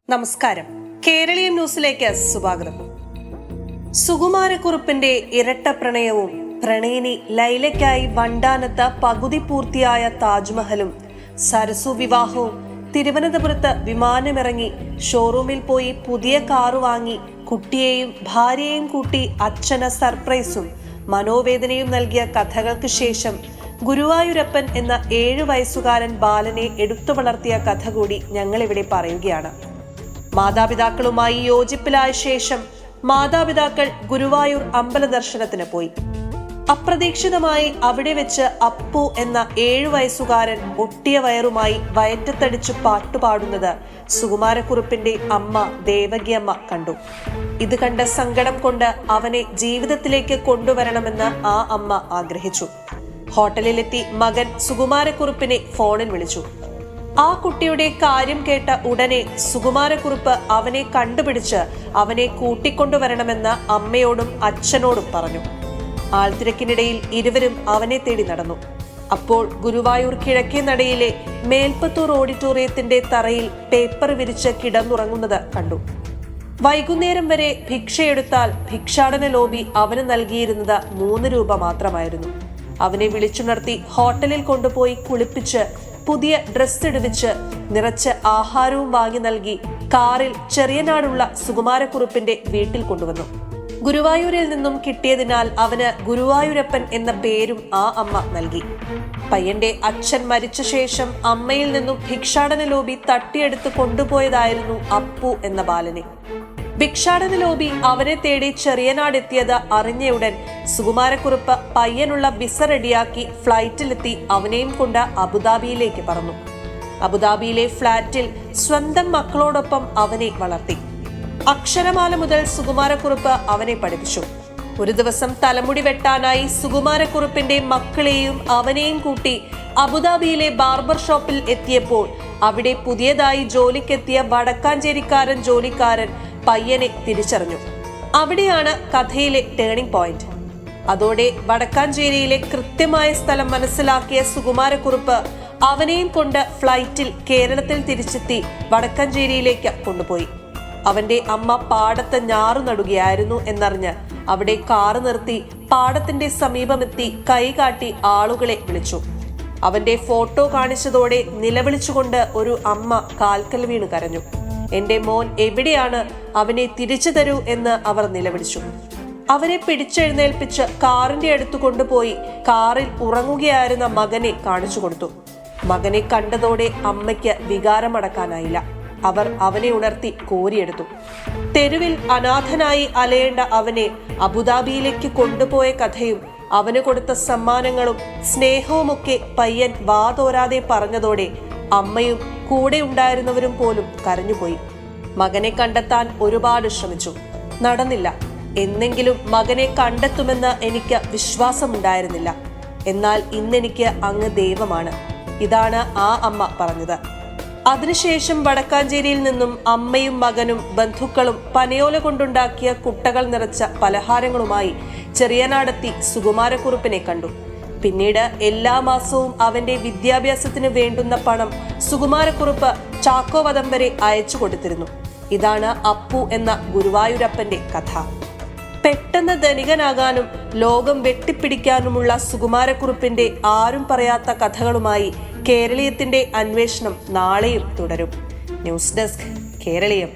നമസ്കാരം. കേരളീയം ന്യൂസിലേക്ക് സ്വാഗതം. സുകുമാരക്കുറുപ്പിന്റെ ഇരട്ട പ്രണയവും പ്രണയിനി ലൈലയ്ക്കായി വണ്ടാനത്ത് പകുതി പൂർത്തിയായ താജ്മഹലും സരസു വിവാഹവും തിരുവനന്തപുരത്ത് വിമാനമിറങ്ങി ഷോറൂമിൽ പോയി പുതിയ കാറ് വാങ്ങി കുട്ടിയെയും ഭാര്യയെയും കൂട്ടി അച്ഛന് സർപ്രൈസും മനോവേദനയും നൽകിയ കഥകൾക്ക് ശേഷം ഗുരുവായൂരപ്പൻ എന്ന 7 വയസ്സുകാരൻ ബാലനെ എടുത്തു വളർത്തിയ കഥ കൂടി ഞങ്ങളിവിടെ പറയുകയാണ്. മാതാപിതാക്കളുമായി യോജിപ്പിലായ ശേഷം മാതാപിതാക്കൾ ഗുരുവായൂർ അമ്പല ദർശനത്തിന് പോയി. അപ്രതീക്ഷിതമായി അവിടെ വെച്ച് അപ്പു എന്ന 7 വയസ്സുകാരൻ ഒട്ടിയ വയറുമായി വയറ്റത്തടിച്ചു പാട്ടുപാടുന്നത് സുകുമാരക്കുറുപ്പിന്റെ അമ്മ ദേവകിയമ്മ കണ്ടു. ഇത് കണ്ട സങ്കടം കൊണ്ട് അവനെ ജീവിതത്തിലേക്ക് കൊണ്ടുവരണമെന്ന് ആ അമ്മ ആഗ്രഹിച്ചു. ഹോട്ടലിലെത്തി മകൻ സുകുമാരക്കുറുപ്പിനെ ഫോണിൽ വിളിച്ചു. ആ കുട്ടിയുടെ കാര്യം കേട്ട ഉടനെ സുകുമാരക്കുറുപ്പ് അവനെ കണ്ടുപിടിച്ച് അവനെ കൂട്ടിക്കൊണ്ടുവരണമെന്ന് അമ്മയോടും അച്ഛനോടും പറഞ്ഞു. ആൾത്തിരക്കിനിടയിൽ ഇരുവരും അവനെ തേടി നടന്നു. അപ്പോൾ ഗുരുവായൂർ കിഴക്കേ നടയിലെ മേൽപ്പത്തൂർ ഓഡിറ്റോറിയത്തിന്റെ തറയിൽ പേപ്പർ വിരിച്ച് കിടന്നുറങ്ങുന്നത് കണ്ടു. വൈകുന്നേരം വരെ ഭിക്ഷയെടുത്താൽ ഭിക്ഷാടന ലോബി അവന് നൽകിയിരുന്നത് 3 രൂപ മാത്രമായിരുന്നു. അവനെ വിളിച്ചുണർത്തി ഹോട്ടലിൽ കൊണ്ടുപോയി കുളിപ്പിച്ച് പുതിയ ഡ്രസ് ഇടുവിച്ച് നിറച്ച് ആഹാരവും വാങ്ങി നൽകി കാറിൽ ചെറിയനാടുള്ള സുകുമാരക്കുറുപ്പിന്റെ വീട്ടിൽ കൊണ്ടുവന്നു. ഗുരുവായൂരിൽ നിന്നും കിട്ടിയതിനാൽ അവന് ഗുരുവായൂരപ്പൻ എന്ന പേരും ആ അമ്മ നൽകി. പയ്യന്റെ അച്ഛൻ മരിച്ച ശേഷം അമ്മയിൽ നിന്നും ഭിക്ഷാടന ലോബി തട്ടിയെടുത്ത് കൊണ്ടുപോയതായിരുന്നു അപ്പു എന്ന ബാലനെ. ഭിക്ഷാടന ലോബി അവനെ തേടി ചെറിയനാടെത്തിയത് അറിഞ്ഞയുടൻ സുകുമാരക്കുറുപ്പ് പയ്യനുള്ള വിസ റെഡിയാക്കി ഫ്ലൈറ്റിലെത്തി അവനെയും കൊണ്ട് അബുദാബിയിലേക്ക് പറന്നു. അബുദാബിയിലെ ഫ്ളാറ്റിൽ സ്വന്തം മക്കളോടൊപ്പം അവനെ വളർത്തി. അക്ഷരമാല മുതൽ സുകുമാരക്കുറുപ്പ് അവനെ പഠിപ്പിച്ചു. ഒരു ദിവസം തലമുടി വെട്ടാനായി സുകുമാരക്കുറുപ്പിന്റെ മക്കളെയും അവനെയും കൂട്ടി അബുദാബിയിലെ ബാർബർ ഷോപ്പിൽ എത്തിയപ്പോൾ അവിടെ പുതിയതായി ജോലിക്കെത്തിയ വടക്കാഞ്ചേരിക്കാരൻ ജോലിക്കാരൻ പയ്യനെ തിരിച്ചറിഞ്ഞു. അവിടെയാണ് കഥയിലെ ടേണിംഗ് പോയിന്റ്. അതോടെ വടക്കാഞ്ചേരിയിലെ കൃത്യമായ സ്ഥലം മനസ്സിലാക്കിയ സുകുമാരക്കുറുപ്പ് അവനെയും കൊണ്ട് ഫ്ലൈറ്റിൽ കേരളത്തിൽ തിരിച്ചെത്തി വടക്കാഞ്ചേരിയിലേക്ക് കൊണ്ടുപോയി. അവന്റെ അമ്മ പാടത്ത് ഞാറു നടുകയായിരുന്നു എന്നറിഞ്ഞ് അവിടെ കാറ് നിർത്തി പാടത്തിന്റെ സമീപമെത്തി കൈകാട്ടി ആളുകളെ വിളിച്ചു. അവന്റെ ഫോട്ടോ കാണിച്ചതോടെ നിലവിളിച്ചുകൊണ്ട് ഒരു അമ്മ കാൽക്കൽ വീണ് കരഞ്ഞു. എന്റെ മോൻ എവിടെയാണ്, അവനെ തിരിച്ചു തരൂ എന്ന് അവർ നിലവിളിച്ചു. അവരെ പിടിച്ചെഴുന്നേൽപ്പിച്ച് കാറിന്റെ അടുത്ത് കൊണ്ടുപോയി കാറിൽ ഉറങ്ങുകയായിരുന്ന മകനെ കാണിച്ചു കൊടുത്തു. മകനെ കണ്ടതോടെ അമ്മയ്ക്ക് വികാരമടക്കാനായില്ല. അവർ അവനെ ഉണർത്തി കോരിയെടുത്തു. തെരുവിൽ അനാഥനായി അലയേണ്ട അവനെ അബുദാബിയിലേക്ക് കൊണ്ടുപോയ കഥയും അവന് കൊടുത്ത സമ്മാനങ്ങളും സ്നേഹവുമൊക്കെ പയ്യൻ വാതോരാതെ പറഞ്ഞതോടെ അമ്മയും കൂടെ ഉണ്ടായിരുന്നവരും പോലും കരഞ്ഞുപോയി. മകനെ കണ്ടെത്താൻ ഒരുപാട് ശ്രമിച്ചു, നടന്നില്ല. എന്നെങ്കിലും മകനെ കണ്ടെത്തുമെന്ന് എനിക്ക് വിശ്വാസമുണ്ടായിരുന്നില്ല. എന്നാൽ ഇന്നെനിക്ക് അങ്ങ് ദൈവമാണ്. ഇതാണ് ആ അമ്മ പറഞ്ഞത്. അതിനുശേഷം വടക്കാഞ്ചേരിയിൽ നിന്നും അമ്മയും മകനും ബന്ധുക്കളും പനയോല കൊണ്ടുണ്ടാക്കിയ കുട്ടകൾ നിറച്ച പലഹാരങ്ങളുമായി ചെറിയനാടെത്തി സുകുമാരക്കുറുപ്പിനെ കണ്ടു. പിന്നീട് എല്ലാ മാസവും അവന്റെ വിദ്യാഭ്യാസത്തിന് വേണ്ടുന്ന പണം സുകുമാരക്കുറുപ്പ് ചാക്കോവധം വരെ അയച്ചു കൊടുത്തിരുന്നു. ഇതാണ് അപ്പു എന്ന ഗുരുവായൂരപ്പന്റെ കഥ. പെട്ടെന്ന് ധനികനാകാനും ലോകം വെട്ടിപ്പിടിക്കാനുമുള്ള സുകുമാരക്കുറുപ്പിന്റെ ആരും പറയാത്ത കഥകളുമായി കേരളീയത്തിന്റെ അന്വേഷണം നാളെയും തുടരും. News desk Keraleeyam.